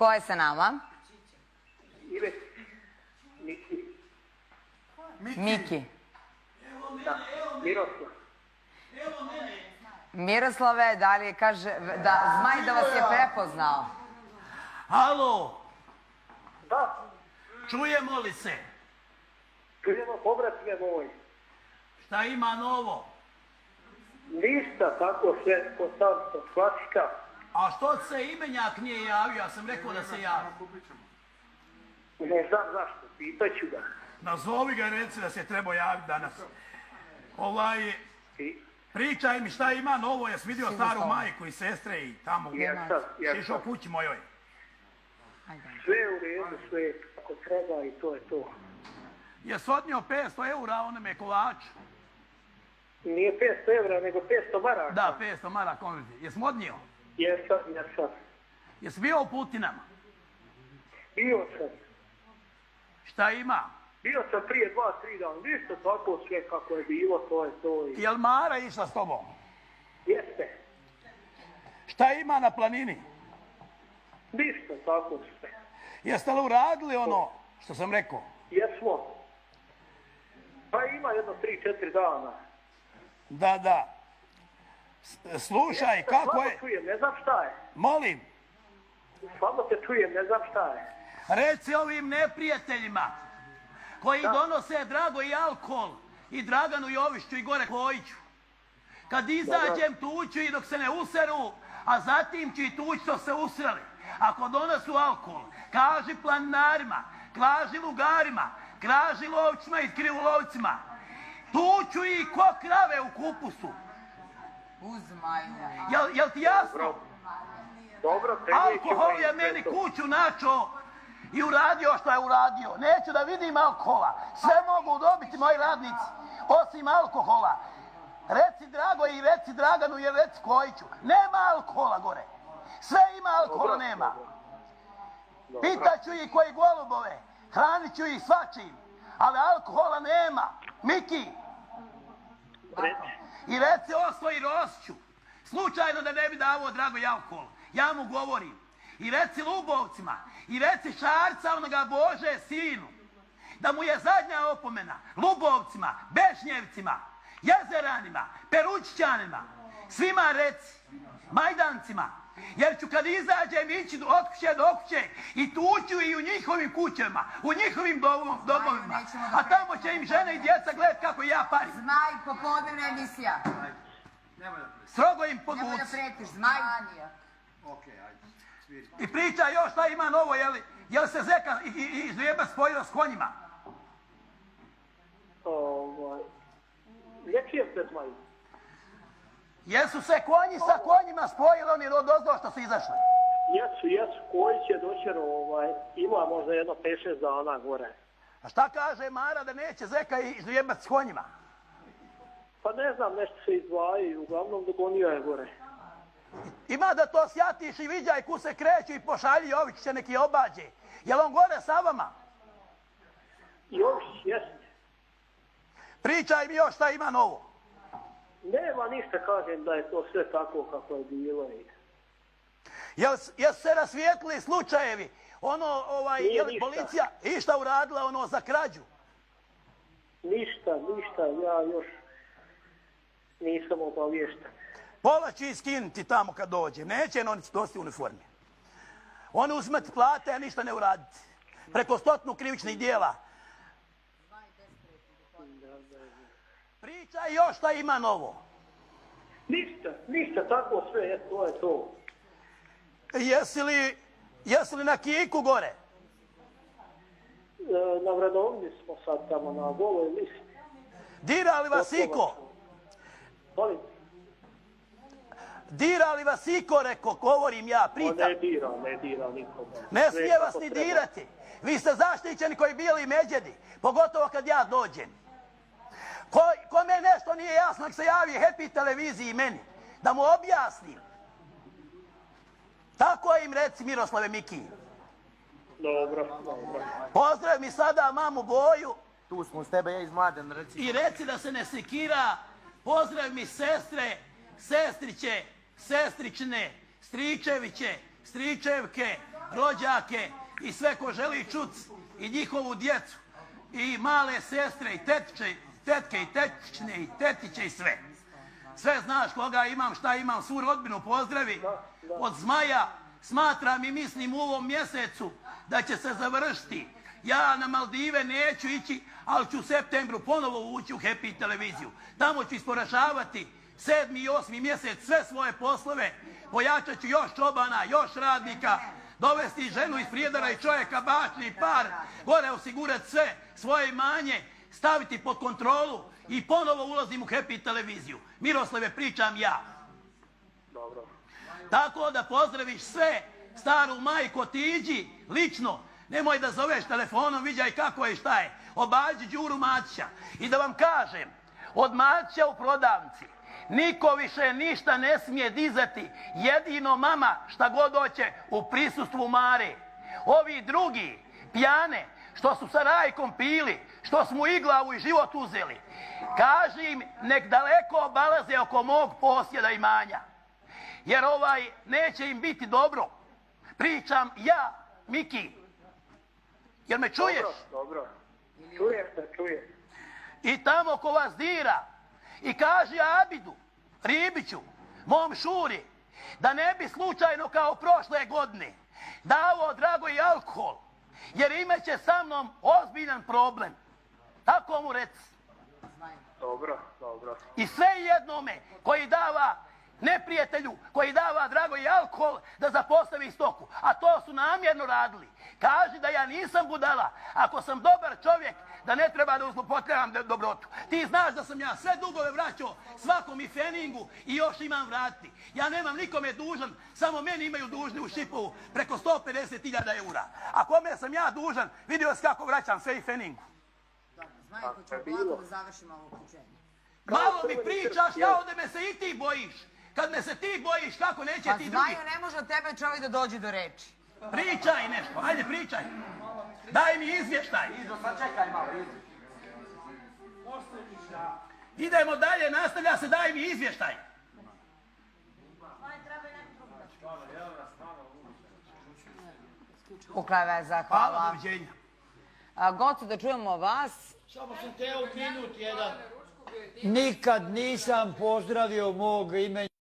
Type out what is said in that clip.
Ko je sa nama? Miki. Da, Miroslav. Miroslave, da li kaže da Zmaj da vas je prepoznao? Halo, Da, čujemo li se? čujemo pobratime moj. Šta ima novo? Ništa, tako sve konstantno, klasika. A što se imenjak nije javio? Ja sam rekao da se javi. Ne znam zašto, pitaću ga. Nazovi ga i reci da se treba javiti danas. I Pričaj mi šta ima novo, jes vidio staru majku i sestre i tamo. Išao kući mojoj. sve u redu, sve kako treba i to je to. Jes odnio 500 eura onome kolaču? Nije 500 evra, nego 500 maraka. Da, 500 maraka konverti. Jes mu odnio? Jesam. Jes bio u Putinama? Bio sam. Šta ima? Bio sam prije 2-3 dana. Ništa tako sve kako je bilo, to je to. Jel Mara išla s tobom? Jeste. Šta ima na planini? Ništa tako sve. Jeste li uradili ono što sam rekao? Jesmo. Pa ima jedno 3-4 dana. Da. Slušaj, kako Slabo je... čujem, ne znam šta je. Molim, Slabo te čujem, ne znam šta je. reci ovim neprijateljima koji donose Drago i alkohol i Draganu Jovišću i Gore Kojiću. Kad izađem tuću i dok se ne useru, a zatim ću i tući što se usreli. Ako donosu alkohol, kaži planinarima, kaži lugarima, kaži lovcima i krivolovcima. Tuću ih ko krave u kupusu. Jel ti jasno? Dobro, Alkohol je meni kuću načo i uradio što je uradio. Neću da vidim alkohola. Sve mogu dobiti moji radnici, osim alkohola. Reci Drago i reci Draganu i reci Kojiću. Nema alkohola gore. Sve ima, alkohola nema. Pitaću ih koji golubove. Hranit ću ih svačim. Ali alkohola nema. Miki. I reci Oslo i Rosću. Slučajno da ne bi davao Drago i alkohol. Ja mu govorim. I reci Lubovcima. I reci Šarca onoga Bože sinu. Da mu je zadnja opomena. Lubovcima, Bešnjevcima, Jezeranima, Peruććanima. Svima reci. Majdancima. Jer ću kad izađem ići od kuće do kuće i tuću i u njihovim kućama, u njihovim domovima. A tamo će im žene i djeca gledati kako ja parim. Zmaj, popodnevna emisija. Strogo im Nemoj da podvuci. pretiš, Zmaj. I priča još šta ima novo, jel se Zeka i Zujeba spojila s konjima? Ne čijem se Zmaju. Jesu se konji sa konjima spojili, oni dozdo što su izašli? Jesu, koji će doćer, ima možda jedno 5-6 dana gore. A šta kaže Mara da neće Zeka i Zujebac s konjima? Pa ne znam, nešto se izdvajaju, uglavnom dogonio je gore. Ima da to sjatiš i viđaj ku se kreću i pošalji Jović će neki obađe. Jel on gore sa vama? Jović, jeste. Pričaj mi još šta ima novo. Nema ništa, kažem da je to sve tako kako je bilo. Jesu se rasvijetlili slučajevi? Je li ništa. policija išta uradila za krađu? Ništa, ja još nisam obaviješten. Pola će iskinuti tamo kad dođe. Neće oni dosti u uniformi. Oni uzmeti plate, a ništa ne uraditi. Preko 100 krivičnih dijela. Pričaj još šta ima novo. Ništa, tako sve, to je to. Jesi li na Kiku gore? Na Vradovni smo sad tamo na Goloj listi. Dira li vas iko? Molim? Dira li vas iko, reko, govorim ja, pritam. Ne dira nikom. Ne smije vas ni dirati. Vi ste zaštićeni koji bili međedi, pogotovo kad ja dođem. Kome nešto nije jasno, nek se javi Happy televiziji i meni, da mu objasnim. Tako im reci, Miroslave Miki. Dobro. Pozdrav mi sada mamu Boju. Tu smo s tebe, ja iz Mladen, reci. I reci da se ne sekira. Pozdrav mi sestre, sestriće, sestrične, stričeviće, stričevke, rođake i sve ko želi čuc i njihovu djecu i male sestre i tetke i tetične i tetiće i sve. Sve znaš koga imam, šta imam, svu rodbinu pozdravi. Od Zmaja smatram i mislim u ovom mjesecu da će se završiti. Ja na Maldive neću ići, ali ću u septembru ponovo ući u Happy televiziju. Tamo ću isporašavati 7. i 8. mjesec sve svoje poslove. Pojačat ću još čobana, još radnika, dovesti ženu iz Prijedora i čovjeka, bračni par, gore osigurati sve, svoje imanje, staviti pod kontrolu i ponovo ulazim u Happy televiziju. Miroslave, pričam ja. Dobro. Tako da pozdraviš sve, staru majku, otiđi lično, nemoj da zoveš telefonom, viđaj kako je i šta je. Obađi Đuru Matića. I da vam kažem, od Matića u prodavnici niko više ništa ne smije dizati, jedino mama šta god hoće u prisustvu Mare. Ovi drugi, pijane, što su sa Rajkom pili, što su mu i glavu i život uzeli, kaži im nek daleko obalaze oko mog posjeda imanja. Jer neće im biti dobro. Pričam ja, Miki. Jer me čuješ? Dobro. Čujem. I tamo ko vas dira i kaži Abidu, Ribiću, mom Šuri, da ne bi slučajno kao prošle godine davao Dragoj alkohol, jer imaće sa mnom ozbiljan problem. Tako mu reci. Dobro. I sve jednome koji dava neprijatelju, koji dava Dragoj alkohol da zapostavi stoku, a to su namjerno radili. Kaži da ja nisam budala, ako sam dobar čovjek, da ne treba da uzlopotrebavam dobrotu. Ti znaš da sam ja sve dugove vraćao svakom i Feningu i još imam vratiti. Ja nemam nikome dužan, samo meni imaju dužni u Šipovu preko 150.000 eura. A kome sam ja dužan, vidio si kako vraćam sve i Feningu. Zmajko, ćemo polako da završimo ovo uključenje. Malo mi pričaš kao da me se i ti bojiš. Kad me se ti bojiš, kako neće Pa ti drugi? Zmaju, ne može od tebe čovjek da dođe do reči. Pričaj nešto, ajde pričaj. Daj mi izvještaj. Idemo dalje, nastavlja se, daj mi izvještaj. Pukla veza, Hvala, hvala. doviđenja. Gocu, da čujemo vas. Samo sam teo minut jedan. Nikad nisam pozdravio mog imena.